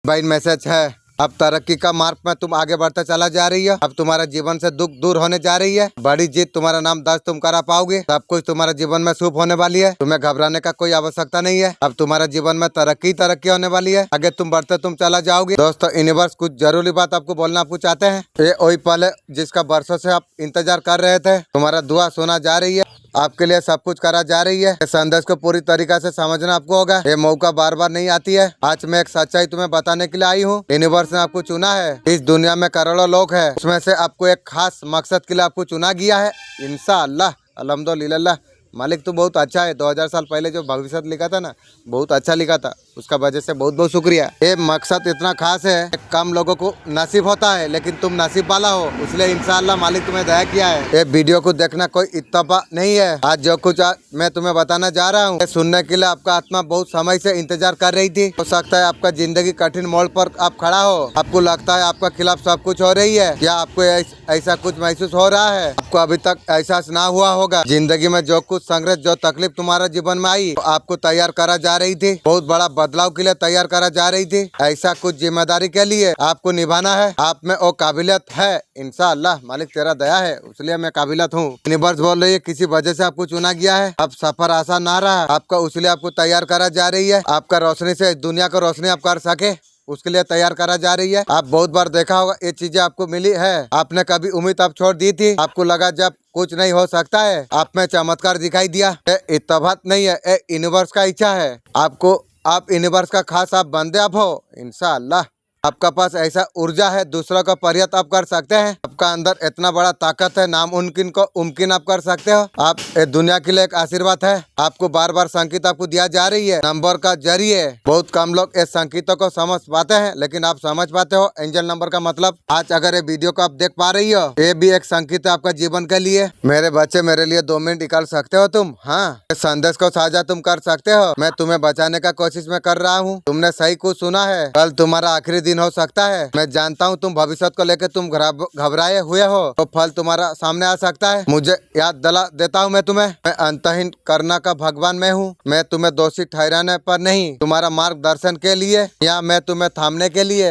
भाई मैसेज है, अब तरक्की का मार्ग में तुम आगे बढ़ते चला जा रही है। अब तुम्हारा जीवन से दुख दूर होने जा रही है। बड़ी जीत तुम्हारा नाम दर्ज तुम करा पाओगे। सब कुछ तुम्हारे जीवन में शुभ होने वाली है। तुम्हें घबराने का कोई आवश्यकता नहीं है। अब तुम्हारे जीवन में तरक्की होने वाली है। आगे तुम बढ़ते तुम चला जाओगे। दोस्तों, यूनिवर्स कुछ जरूरी बात आपको बोलना आपको चाहते हैं। ये वही पल है जिसका बरसों से आप इंतजार कर रहे थे। तुम्हारा दुआ सुना जा रही है। आपके लिए सब कुछ करा जा रही है। इस संदेश को पूरी तरीका से समझना आपको होगा। ये मौका बार बार नहीं आती है। आज मैं एक सच्चाई तुम्हें बताने के लिए आई हूँ। यूनिवर्स ने आपको चुना है। इस दुनिया में करोड़ों लोग हैं, उसमें से आपको एक खास मकसद के लिए आपको चुना गया है। इंशाअल्लाह, अल्हम्दुलिल्लाह। मालिक तो बहुत अच्छा है। 2000 साल पहले जो भविष्य लिखा था ना, बहुत अच्छा लिखा था। उसका वजह से बहुत बहुत शुक्रिया। ये मकसद इतना खास है, कम लोगों को नसीब होता है, लेकिन तुम नसीब वाला हो, इसलिए इंशाअल्लाह मालिक तुम्हें दया किया है। ये वीडियो को देखना कोई इत्तफा नहीं है। आज जो कुछ मैं तुम्हें बताना जा रहा हूँ, सुनने के लिए आपका आत्मा बहुत समय से इंतजार कर रही थी। हो सकता है आपका जिंदगी कठिन मोड़ पर आप खड़ा हो। आपको लगता है आपका खिलाफ सब कुछ हो रही है। क्या आपको ऐसा कुछ महसूस हो रहा है? आपको अभी तक एहसास ना हुआ होगा। जिंदगी में जो कुछ संघर्ष, जो तकलीफ तुम्हारे जीवन में आई, आपको तैयार करा जा रही थी। बहुत बड़ा बदलाव के लिए तैयार करा जा रही थी। ऐसा कुछ जिम्मेदारी के लिए आपको निभाना है। आप में वो काबिलियत है। इंशाअल्लाह मालिक तेरा दया है, इसलिए मैं काबिलियत हूँ। यूनिवर्स बोल रही है किसी वजह से आपको चुना गया है। अब सफर आसान ना रहा आपका, इसलिए आपको तैयार करा जा रही है। आपका रोशनी से इस दुनिया को रोशनी आप कर सके, उसके लिए तैयार करा जा रही है। आप बहुत बार देखा होगा ये चीजें आपको मिली है। आपने कभी उम्मीद आप छोड़ दी थी। आपको लगा जब कुछ नहीं हो सकता है, आप में चमत्कार दिखाई दिया। इत्तफाक नहीं है, ये यूनिवर्स का इच्छा है। आप यूनिवर्स का खास आप बंदे आप हो। इंशाअल्लाह आपका पास ऐसा ऊर्जा है, दूसरों का पर्यत आप कर सकते हैं। आपका अंदर इतना बड़ा ताकत है, नामुमकिन को मुमकिन आप कर सकते हो। आप दुनिया के लिए एक आशीर्वाद है। आपको बार बार संकेत आपको दिया जा रही है नंबर का जरिए। बहुत कम लोग इस संकेतों को समझ पाते हैं, लेकिन आप समझ पाते हो एंजल नंबर का मतलब। आज अगर ये वीडियो को आप देख पा रही हो, ये भी एक संकेत है आपका जीवन के लिए। मेरे बच्चे, मेरे लिए 2 मिनट निकाल सकते हो तुम? हाँ, इस संदेश को साझा तुम कर सकते हो। मैं तुम्हें बचाने का कोशिश में कर रहा हूँ। तुमने सही कुछ सुना है। कल तुम्हारा आखिरी दिन हो सकता है। मैं जानता हूँ तुम भविष्य को लेकर तुम घबराए हुए हो, तो फल तुम्हारा सामने आ सकता है। मुझे याद दिला देता हूँ मैं अंतहीन करना का भगवान मैं हूँ। मैं तुम्हें दोषी ठहराने पर नहीं, तुम्हारा मार्गदर्शन के लिए, या मैं तुम्हें थामने के लिए,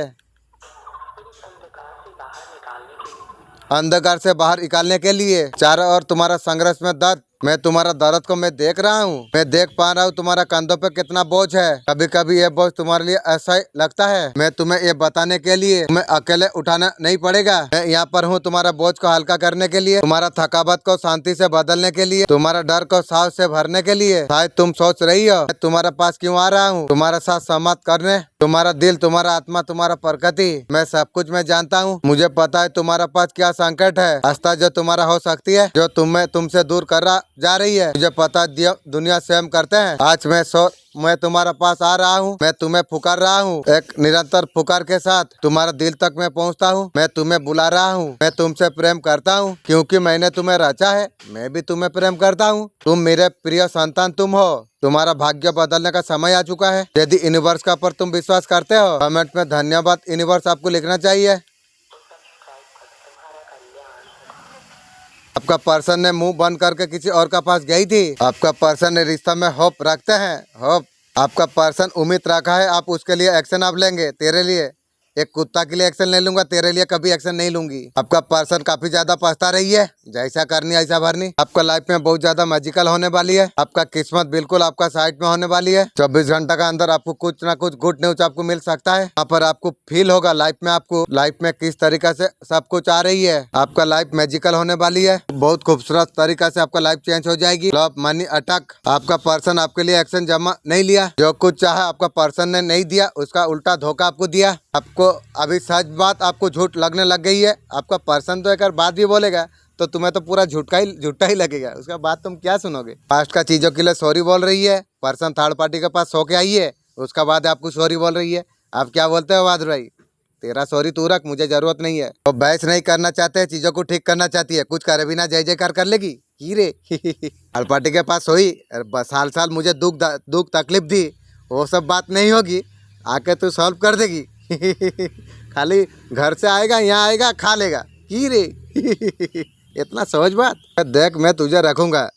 अंधकार से बाहर निकालने के लिए। चारों ओर तुम्हारा संघर्ष में दर्द, मैं तुम्हारा दर्द को मैं देख रहा हूँ। मैं देख पा रहा हूँ तुम्हारा कंधों पे कितना बोझ है। कभी कभी ये बोझ तुम्हारे लिए ऐसा ही लगता है। मैं तुम्हें ये बताने के लिए, तुम्हें अकेले उठाना नहीं पड़ेगा। मैं यहाँ पर हूँ तुम्हारा बोझ को हल्का करने के लिए, तुम्हारा थकावट को शांति से बदलने के लिए, तुम्हारा डर को साहस से भरने के लिए। शायद तुम सोच रही हो मैं तुम्हारे पास क्यों आ रहा हूँ, तुम्हारा साथ संवाद करने। तुम्हारा दिल, तुम्हारा आत्मा, तुम्हारा प्रकृति, मैं सब कुछ मैं जानता हूँ। मुझे पता है तुम्हारे पास क्या संकट है, आस्था जो तुम्हारा हो सकती है, जो तुमसे दूर कर रहा जा रही है। मुझे पता दुनिया स्वयं करते हैं। आज मैं तुम्हारे पास आ रहा हूँ। मैं तुम्हें पुकार रहा हूँ। एक निरंतर पुकार के साथ तुम्हारा दिल तक मैं पहुँचता हूँ। मैं तुम्हें बुला रहा हूँ। मैं तुमसे प्रेम करता हूँ, क्योंकि मैंने तुम्हें रचा है। मैं भी तुम्हें प्रेम करता हूँ। तुम मेरे प्रिय संतान तुम हो। तुम्हारा भाग्य बदलने का समय आ चुका है। यदि यूनिवर्स का पर तुम विश्वास करते हो, कमेंट में धन्यवाद यूनिवर्स आपको लिखना चाहिए। आपका पर्सन ने मुंह बंद करके किसी और का पास गई थी। आपका पर्सन ने रिश्ता में होप रखते हैं, होप। आपका पर्सन उम्मीद रखा है आप उसके लिए एक्शन आप लेंगे। तेरे लिए एक कुत्ता के लिए एक्शन ले लूंगा, तेरे लिए कभी एक्शन नहीं लूंगी। आपका पर्सन काफी ज्यादा पछता रही है। जैसा करनी ऐसा भरनी। आपका लाइफ में बहुत ज्यादा मैजिकल होने वाली है। आपका किस्मत बिल्कुल आपका साइड में होने वाली है। 24 घंटा का अंदर आपको कुछ ना कुछ गुड न्यूज आपको मिल सकता है। यहाँ पर आपको फील होगा आपको लाइफ में किस तरीके से सब कुछ आ रही है। आपका लाइफ मैजिकल होने वाली है। बहुत खूबसूरत तरीका से आपका लाइफ चेंज हो जाएगी। लव, मनी, अटक। आपका पर्सन आपके लिए एक्शन जमा नहीं लिया। जो कुछ चाहा आपका पर्सन ने नहीं दिया, उसका उल्टा धोखा आपको दिया। आपको अभी सच बात आपको झूठ लगने लग गई है। आपका पर्सन तो एक बात भी बोलेगा तो तुम्हें तो पूरा झूठा ही लगेगा। उसका बात तुम क्या सुनोगे। पास्ट का चीजों के लिए सॉरी बोल रही है। पर्सन थर्ड पार्टी के पास सो के आई है, उसका बाद आपको सॉरी बोल रही है। आप क्या बोलते हो बहादुर भाई? तेरा सॉरी तू रख, मुझे जरूरत नहीं है। वो बहस नहीं करना चाहते, चीजों को ठीक करना चाहती है। कुछ करे बिना जय जयकार कर लेगी की रे। थर्ड पार्टी के पास सोई, साल साल मुझे दुख तकलीफ दी, वो सब बात नहीं होगी। आके तू सॉल्व कर देगी। खाली घर से आएगा, यहाँ आएगा, खा लेगा की रे। इतना सहज बात। देख मैं तुझे रखूंगा।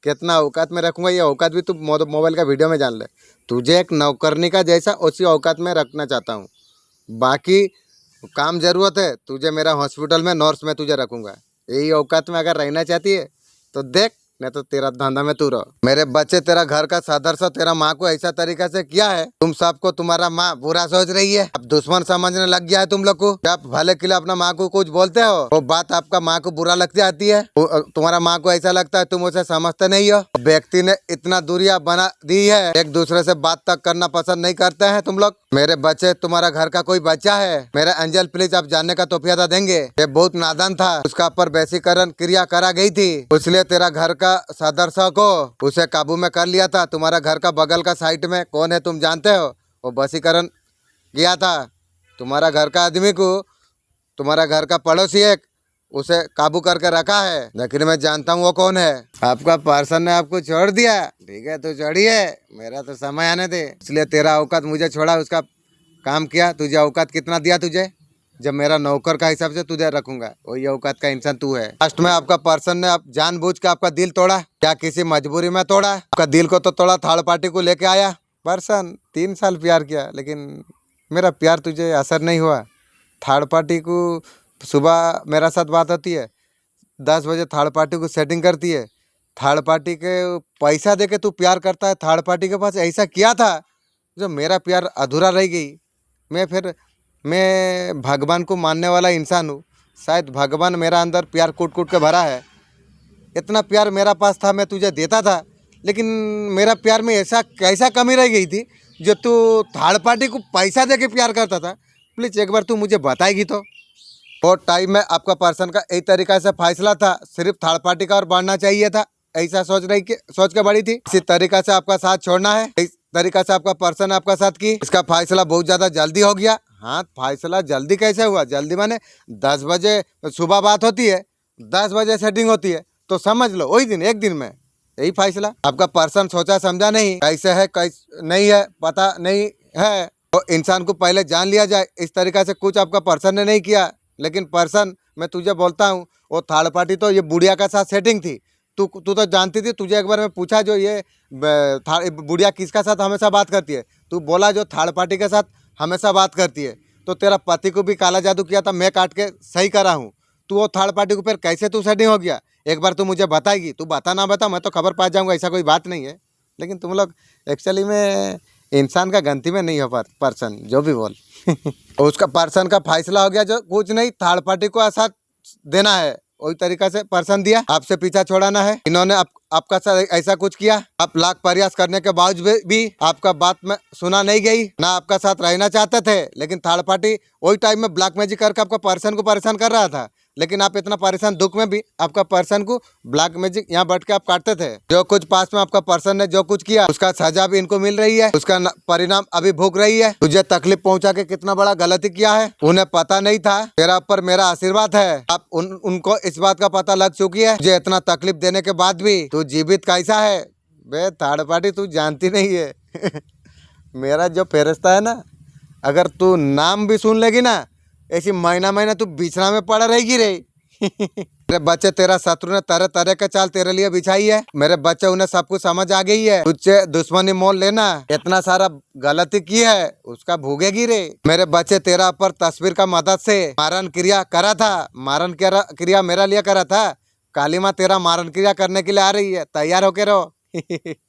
कितना औकात में रखूंगा ये औकात भी तू मोबाइल का वीडियो में जान ले। तुझे एक नौकरनी का जैसा उसी औकात में रखना चाहता हूँ। बाकी काम ज़रूरत है तुझे मेरा हॉस्पिटल में नर्स में तुझे रखूँगा। यही औकात में अगर रहना चाहती है तो देख, नहीं तो तेरा धंधा में तू रहो। मेरे बच्चे तेरा घर का सदस्य तेरा माँ को ऐसा तरीका से किया है, तुम सबको तुम्हारा माँ बुरा सोच रही है। अब दुश्मन समझने लग गया है तुम लोग को। आप भले के लिए अपना माँ को कुछ बोलते हो, वो बात आपका माँ को बुरा लगती आती है। तुम्हारा माँ को ऐसा लगता है तुम उसे समझते नहीं हो। व्यक्ति ने इतना दूरियां बना दी है, एक दूसरे से बात तक करना पसंद नहीं करते हैं तुम लोग। मेरे बच्चे तुम्हारा घर का कोई बच्चा है, मेरा एंजल प्लीज आप जानने का तोहफा देंगे। ये बहुत नादान था, उसका ऊपर वैसीकरण क्रिया करा गई थी, इसलिए तेरा घर का सदस्य को उसे काबू में कर लिया था। तुम्हारा घर का बगल का साइड में कौन है तुम जानते हो? वो वशीकरण किया था तुम्हारा घर का आदमी को, तुम्हारा घर का पड़ोसी एक, उसे काबू करके रखा है। लेकिन मैं जानता हूँ वो कौन है। आपका पर्सन ने आपको छोड़ दिया, ठीक है तो छोड़िए, मेरा तो समय आने दे। इसलिए तेरा औकात मुझे छोड़ा, उसका काम किया। तुझे औकात कितना दिया तुझे? जब मेरा नौकर का हिसाब से तुझे रखूंगा, वही औकात का इंसान तू है। लास्ट में आपका पर्सन ने आप जानबूझ के आपका दिल तोड़ा, क्या किसी मजबूरी में तोड़ा? आपका दिल को तो तोड़ा, थर्ड पार्टी को लेके आया। पर्सन 3 साल प्यार किया, लेकिन मेरा प्यार तुझे असर नहीं हुआ। थर्ड पार्टी को सुबह मेरा साथ बात होती है, 10 बजे थर्ड पार्टी को सेटिंग करती है। थर्ड पार्टी के पैसा दे के तू प्यार करता है। थर्ड पार्टी के पास ऐसा किया था जो मेरा प्यार अधूरा रह गई। मैं भगवान को मानने वाला इंसान हूँ, शायद भगवान मेरा अंदर प्यार कूट कूट के भरा है। इतना प्यार मेरा पास था, मैं तुझे देता था, लेकिन मेरा प्यार में ऐसा कैसा कमी रह गई थी जो तू थर्ड पार्टी को पैसा दे के प्यार करता था? प्लीज़ एक बार तू मुझे बताएगी तो। और टाइम में आपका पर्सन का एक तरीका से फैसला था, सिर्फ थर्ड पार्टी का और बढ़ना चाहिए था, ऐसा सोच के बड़ी थी। इसी तरीका से आपका साथ छोड़ना है, इस तरीका से आपका पर्सन आपका साथ की। इसका फैसला बहुत ज़्यादा जल्दी हो गया। हाँ, फैसला जल्दी कैसे हुआ? जल्दी माने 10 बजे सुबह बात होती है, 10 बजे सेटिंग होती है, तो समझ लो वही दिन, एक दिन में यही फैसला। आपका पर्सन सोचा समझा नहीं, कैसे है कैसे नहीं है पता नहीं है, तो इंसान को पहले जान लिया जाए। इस तरीका से कुछ आपका पर्सन ने नहीं किया। लेकिन पर्सन, मैं तुझे बोलता हूँ, वो थर्ड पार्टी तो ये बुढ़िया का साथ सेटिंग थी। तू तो जानती थी। तुझे एक बार मैं पूछा जो ये बुढ़िया किसका साथ हमेशा बात करती है, तू बोला जो थर्ड पार्टी के साथ हमेशा बात करती है। तो तेरा पति को भी काला जादू किया था, मैं काट के सही करा हूँ। तू वो थर्ड पार्टी को फिर कैसे तू सेटिंग हो गया? एक बार तू मुझे बताएगी। तू बता ना बता, मैं तो खबर पा जाऊँगा, ऐसा कोई बात नहीं है। लेकिन तुम लोग एक्चुअली में इंसान का गलती में नहीं हो पर्सन, जो भी बोल उसका पर्सन का फैसला हो गया जो कुछ नहीं, थर्ड पार्टी को साथ देना है, वही तरीका से पर्सन दिया। आपसे पीछा छोड़ाना है। इन्होंने आपका साथ ऐसा कुछ किया, आप लाख प्रयास करने के बावजूद भी आपका बात में सुना नहीं गई, ना आपका साथ रहना चाहते थे। लेकिन थर्ड पार्टी वही टाइम में ब्लैक मैजिक करके आपका पर्सन को परेशान कर रहा था। लेकिन आप इतना परेशान, दुख में भी आपका पर्सन को ब्लैक मैजिक यहाँ बैठ के आप काटते थे। जो कुछ पास में आपका पर्सन ने जो कुछ किया, उसका सजा भी इनको मिल रही है, उसका परिणाम अभी भोग रही है। तुझे तकलीफ पहुंचा के कितना बड़ा गलती किया है, उन्हें पता नहीं था। तेरा ऊपर मेरा आशीर्वाद है, अब उनको इस बात का पता लग चुकी है। तुझे इतना तकलीफ देने के बाद भी तू जीवित कैसा है? बे थर्ड पार्टी, तू जानती नहीं है मेरा जो फेरिस्ता है ना, अगर तू नाम भी सुन लेगी ना, ऐसी महीना महीना तू बिछड़ा में पड़ा रहेगी रे मेरे बच्चे, तेरा शत्रु ने तरह तरह का चाल तेरे लिए बिछाई है। मेरे बच्चे, उन्हें सब कुछ समझ आ गई है। तुझसे दुश्मनी मोल लेना, इतना सारा गलती की है, उसका भोगेगी रे। मेरे बच्चे, तेरा ऊपर तस्वीर का मदद से मारन क्रिया करा था, मारन क्रिया मेरा लिए करा था। काली माँ तेरा मारन क्रिया करने के लिए आ रही है, तैयार होके रहो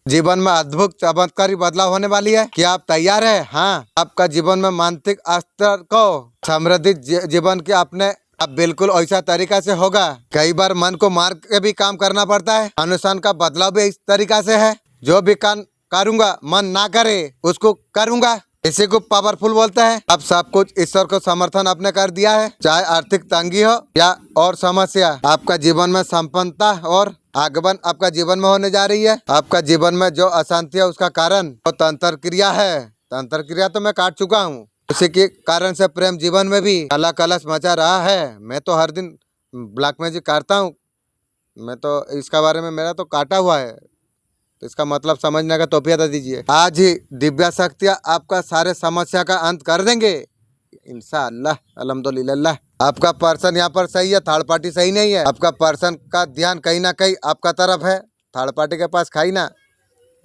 जीवन में अद्भुत चमत्कारी बदलाव होने वाली है। क्या आप तैयार है? हाँ, आपका जीवन में मानसिक स्तर को समृद्धि जीवन के अपने अब बिल्कुल ऐसा तरीका से होगा। कई बार मन को मार के भी काम करना पड़ता है। अनुशासन का बदलाव भी इस तरीका से है, जो भी काम करूंगा मन ना करे उसको करूंगा, इसी को पावरफुल बोलते हैं। अब सब कुछ ईश्वर को समर्थन आपने कर दिया है, चाहे आर्थिक तंगी हो या और समस्या। आपका जीवन में संपन्नता और आगमन आपका जीवन में होने जा रही है। आपका जीवन में जो अशांति है उसका कारण वो तंत्र क्रिया है। तंत्र क्रिया तो मैं काट चुका हूँ, उसी के कारण से प्रेम जीवन में भी काला कलश मचा रहा है। मैं तो हर दिन ब्लैक मैजिक करता हूँ, मैं तो इसका बारे में मेरा तो काटा हुआ है, तो इसका मतलब समझने का तौफीक दीजिए। आज ही दिव्य शक्तियाँ आपका सारे समस्या का अंत कर देंगे इंशाअल्लाह, अल्हम्दुलिल्लाह। आपका पर्सन यहाँ पर सही है, थर्ड पार्टी सही नहीं है। आपका पर्सन का ध्यान कहीं ना कहीं आपका तरफ है, थर्ड पार्टी के पास खाई ना,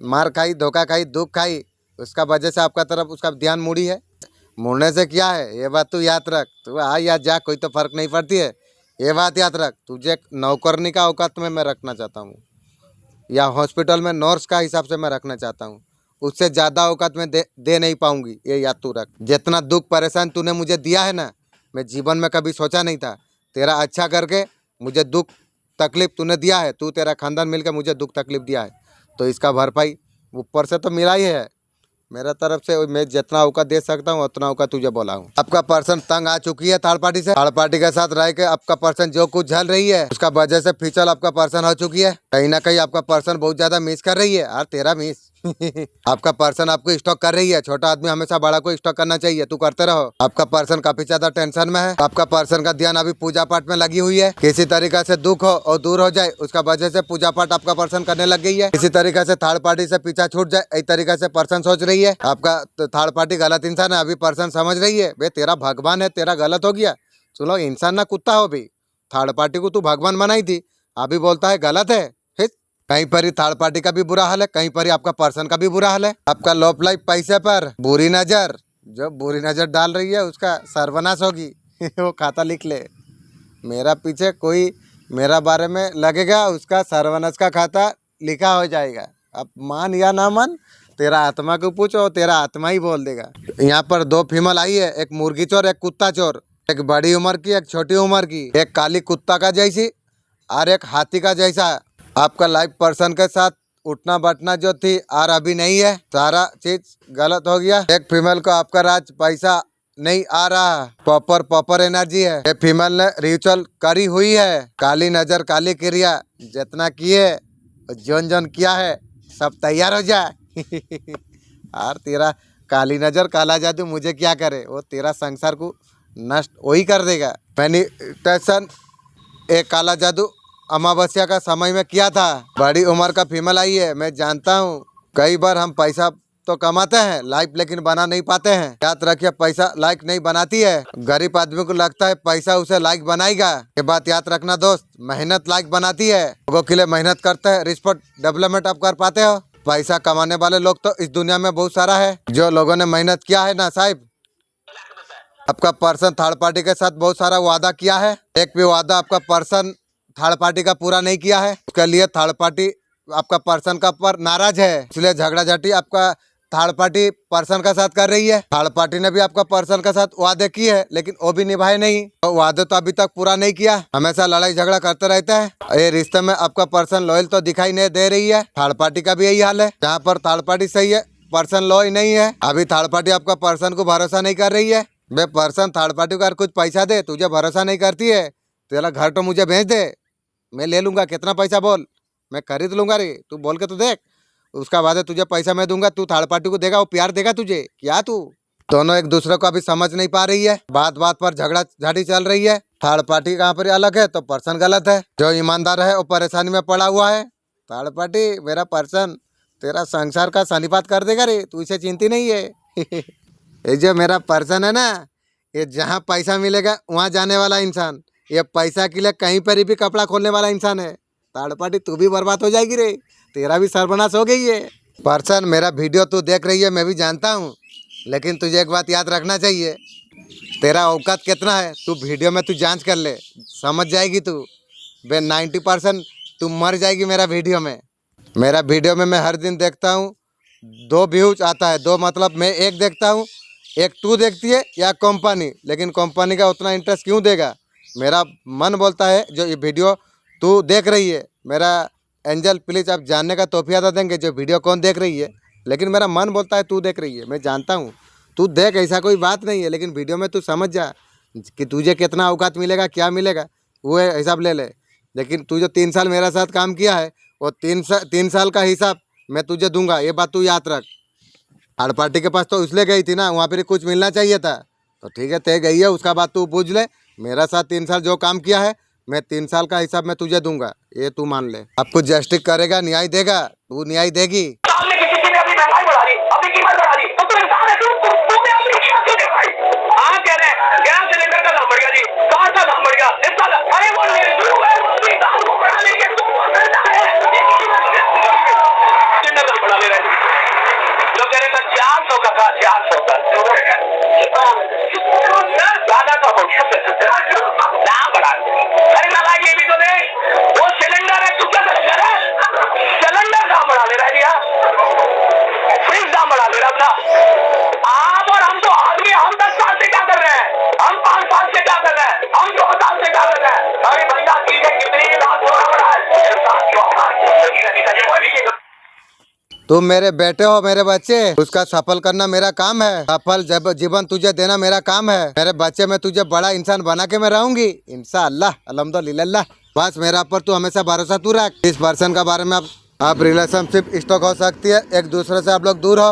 मार खाई, धोखा खाई, दुख खाई, उसका वजह से आपका तरफ उसका ध्यान मुड़ी है। मुड़ने से क्या है, ये बात तू याद रख। तू आ या जा, कोई तो फर्क नहीं पड़ती है। ये बात याद रख, तुझे नौकरनी का औकात में मैं रखना चाहता हूँ, या हॉस्पिटल में नर्स का हिसाब से मैं रखना चाहता हूँ। उससे ज़्यादा औकात में दे नहीं पाऊंगी, ये याद तू रख। जितना दुख परेशान तूने मुझे दिया है ना, मैं जीवन में कभी सोचा नहीं था। तेरा अच्छा करके मुझे दुख तकलीफ तूने दिया है, तू तेरा खानदान मिलकर मुझे दुख तकलीफ दिया है, तो इसका भरपाई ऊपर से तो मिला ही है। मेरा तरफ से मैं जितना औकात दे सकता हूँ उतना औकात तुझे बोला हूँ। आपका पर्सन तंग आ चुकी है थर्ड पार्टी से। थर्ड पार्टी के साथ रह के आपका पर्सन जो कुछ झल रही है, उसका वजह से फिचल आपका पर्सन हो चुकी है। कहीं ना कहीं आपका पर्सन बहुत ज्यादा मिस कर रही है। यार तेरा मिस आपका पर्सन आपको स्टॉक कर रही है। छोटा आदमी हमेशा बड़ा को स्टॉक करना चाहिए, तू करते रहो। आपका पर्सन काफी ज्यादा टेंशन में है। आपका पर्सन का ध्यान अभी पूजा पाठ में लगी हुई है। किसी तरीके से दुख हो और दूर हो जाए, उसका वजह से पूजा पाठ आपका पर्सन करने लग गई है। किसी तरीके से थर्ड पार्टी से पीछा छूट जाए, इस तरीके से पर्सन सोच रही है। आपका थर्ड पार्टी गलत इंसान है, अभी पर्सन समझ रही है बे तेरा भगवान है, तेरा गलत हो गया। सुनो, इंसान ना कुत्ता हो भी। थर्ड पार्टी को तू भगवान बनाई थी, अभी बोलता है गलत है। कहीं पर ही थर्ड पार्टी का भी बुरा हाल है, कहीं पर ही आपका पर्सन का भी बुरा हाल है। आपका लव लाइफ पैसे पर बुरी नजर, जो बुरी नजर डाल रही है उसका सर्वनाश होगी वो खाता लिख ले। मेरा पीछे कोई मेरा बारे में लगेगा, उसका सर्वनाश का खाता लिखा हो जाएगा। अब मान या ना मान, तेरा आत्मा को पूछो, तेरा आत्मा ही बोल देगा। यहाँ पर दो फीमेल आई है, एक मुर्गी चोर, एक कुत्ता चोर। एक बड़ी उम्र की, एक छोटी उम्र की। एक काली कुत्ता का जैसी और एक हाथी का जैसा। आपका लाइफ पर्सन के साथ उठना बैठना जो थी और अभी नहीं है, सारा चीज गलत हो गया। एक फीमेल को आपका राज पैसा नहीं आ रहा, पॉपर एनर्जी है। ये फीमेल ने रिचुअल करी हुई है, काली नजर काली क्रिया जितना किए, जोन जोन किया है, सब तैयार हो जाए और तेरा काली नजर काला जादू मुझे क्या करे, वो तेरा संसार को नष्ट वही कर देगा। मैनिफेस्टेशन एक काला जादू अमावस्या का समय में किया था। बड़ी उम्र का फीमेल आई है, मैं जानता हूँ। कई बार हम पैसा तो कमाते हैं लाइफ, लेकिन बना नहीं पाते हैं। याद रखिए, पैसा लाइफ नहीं बनाती है। गरीब आदमी को लगता है पैसा उसे लाइक बनाएगा, ये बात याद रखना दोस्त। मेहनत लाइक बनाती है। लोगों के लिए मेहनत करते हैं, रिस्पेक्ट डेवलपमेंट आप कर पाते हो। पैसा कमाने वाले लोग तो इस दुनिया में बहुत सारा है। जो लोगों ने मेहनत किया है ना साहिब, आपका पर्सन थर्ड पार्टी के साथ बहुत सारा वादा किया है, एक भी वादा आपका पर्सन थर्ड पार्टी का पूरा नहीं किया है। उसके लिए थर्ड पार्टी आपका पर्सन का पर नाराज है, इसलिए झगड़ा झाटी आपका थर्ड पार्टी पर्सन का साथ कर रही है। थर्ड पार्टी ने भी आपका पर्सन का साथ वादे किए है, लेकिन वो भी निभाए नहीं। तो वादे तो अभी तक पूरा नहीं किया, हमेशा लड़ाई झगड़ा करते रहते हैं। ये रिश्ते में आपका पर्सन लॉयल तो दिखाई नहीं दे रही है। थर्ड पार्टी का भी यही हाल है, जहाँ पर थर्ड पार्टी सही है, पर्सन लॉयल नहीं है। अभी थर्ड पार्टी आपका पर्सन को भरोसा नहीं कर रही है। वे पर्सन थर्ड पार्टी को कुछ पैसा दे, तुझे भरोसा नहीं करती है, तेरा घर तो मुझे भेज दे, मैं ले लूंगा। कितना पैसा बोल, मैं खरीद लूंगा रे, तू बोल के तो देख। उसका बाद तुझे पैसा मैं दूंगा, तू थर्ड पार्टी को देगा, वो प्यार देगा तुझे क्या? तू दोनों एक दूसरे को अभी समझ नहीं पा रही है, बात बात पर झगड़ा झाटी चल रही है। थर्ड पार्टी कहाँ पर अलग है तो पर्सन गलत है। जो ईमानदार है वो परेशानी में पड़ा हुआ है। थर्ड पार्टी मेरा पर्सन तेरा संसार का सन्निपात कर देगा रे, तू इसे चिंती नहीं है ये जो मेरा पर्सन है ना, ये जहाँ पैसा मिलेगा वहाँ जाने वाला इंसान, ये पैसा के लिए कहीं पर भी कपड़ा खोलने वाला इंसान है। थर्ड पार्टी तू भी बर्बाद हो जाएगी रे, तेरा भी सर्वनाश हो गई है। पर्सन मेरा वीडियो तू देख रही है, मैं भी जानता हूँ, लेकिन तुझे एक बात याद रखना चाहिए, तेरा औकात कितना है तू वीडियो में तू जांच कर ले, समझ जाएगी तू। बे 90% तू मर जाएगी मेरा वीडियो में। मेरा वीडियो में मैं हर दिन देखता हूँ 2 व्यूज आता है, 2 मतलब मैं एक देखता हूँ, एक तू देखती है या कंपनी, लेकिन कंपनी का उतना इंटरेस्ट क्यों देगा? मेरा मन बोलता है जो ये वीडियो तू देख रही है, मेरा एंजल प्लीज़ आप जानने का तोहफा तो देंगे जो वीडियो कौन देख रही है, लेकिन मेरा मन बोलता है तू देख रही है। मैं जानता हूँ तू देख, ऐसा कोई बात नहीं है, लेकिन वीडियो में तू समझ जा कि तुझे कितना औकात मिलेगा, क्या मिलेगा वो हिसाब ले ले। लेकिन तू जो 3 साल मेरे साथ काम किया है, वो 3 साल का हिसाब मैं तुझे दूंगा, ये बात तू याद रख। थर्ड पार्टी के पास तो इसलिए गई थी ना, वहाँ पर कुछ मिलना चाहिए था, तो ठीक है तय गई है, उसका बात तू पूछ ले। मेरा साथ 3 साल जो काम किया है, मैं 3 साल का हिसाब मैं तुझे दूंगा, ये तू मान ले। आपको जस्टिस करेगा, न्याय देगा, तू न्याय देगी। सामने किसी ने अपनी महंगाई बढ़ा दी, अपनी कीमत बढ़ा दी, तो तू इंसान है, तूने अपनी कीमत क्यों नहीं बढ़ाई? हाँ कह रहे हैं गैस सिलेंडर का दाम बढ़ गया जी, कार का दाम बढ़ गया, इसका अरे वो निर्दयी है, इंसान को बढ़ाने के तू बोलता है तुम मेरे बेटे हो, मेरे बच्चे, उसका सफल करना मेरा काम है। सफल जीवन तुझे देना मेरा काम है। मेरे बच्चे में तुझे बड़ा इंसान बना के मैं रहूंगी इंशाअल्लाह, अल्हम्दुलिल्लाह। बस मेरा पर तू हमेशा भरोसा तू रख। इस पर्सन का बारे में आप रिलेशनशिप स्टॉक हो सकती है, एक दूसरे से आप लोग दूर हो।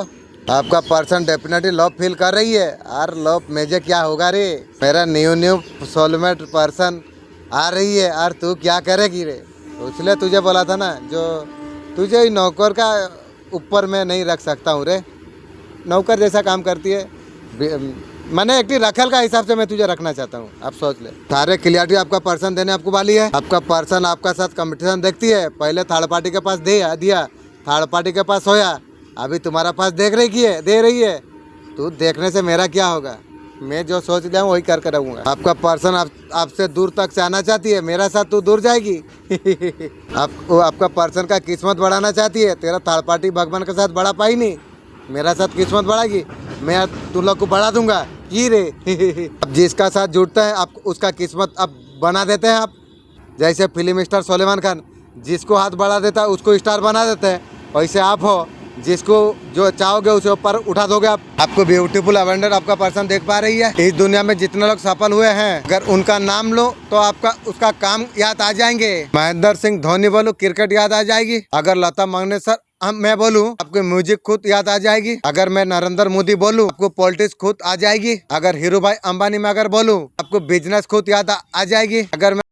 आपका पर्सन डेफिनेटली लव फील कर रही है। यार लव मुझे क्या होगा रे, मेरा न्यू सोलमेट पर्सन आ रही है। यार तू क्या करेगी रे, इसलिए तुझे बोला था ना, जो तुझे ही नौकर का ऊपर मैं नहीं रख सकता हूँ रे। नौकर जैसा काम करती है, मैंने एक रखल का हिसाब से मैं तुझे रखना चाहता हूँ। आप सोच ले, सारे क्लियरिटी आपका पर्सन देने आपको वाली है। आपका पर्सन आपका साथ कंपटीशन देखती है। पहले थर्ड पार्टी के पास दिया, थर्ड पार्टी के पास होया, अभी तुम्हारा पास दे रही है। तू देखने से मेरा क्या होगा, मैं जो सोच लिया हूँ वही करके रहूँगा। आपका पर्सन आपसे दूर तक से आना चाहती है, मेरा साथ तू दूर जाएगी। आपका पर्सन का किस्मत बढ़ाना चाहती है। तेरा थर्ड पार्टी भगवान के साथ बढ़ा पाई नहीं, मेरा साथ किस्मत बढ़ाएगी, मैं तुम लोग को बढ़ा दूंगा। की रे अब जिसका साथ जुड़ता है आप उसका किस्मत अब बना देते हैं आप। जैसे फिल्म स्टार सलमान खान जिसको हाथ बढ़ा देता है उसको स्टार बना देते हैं, वैसे आप हो, जिसको जो चाहोगे उसे ऊपर उठा दोगे आप। आपको ब्यूटीफुल अवेंडर आपका पर्सन देख पा रही है। इस दुनिया में जितने लोग सफल हुए हैं, अगर उनका नाम लो तो आपका उसका काम याद आ जाएंगे। महेंद्र सिंह धोनी बोलो, क्रिकेट याद आ जाएगी। अगर लता मंगेशकर मैं बोलूं, आपको म्यूजिक खुद याद आ जाएगी। अगर मैं नरेंद्र मोदी बोलूं, आपको पॉलिटिक्स खुद आ जाएगी। अगर हीरू भाई अंबानी में अगर बोलूं, आपको बिजनेस खुद याद आ जाएगी। अगर मैं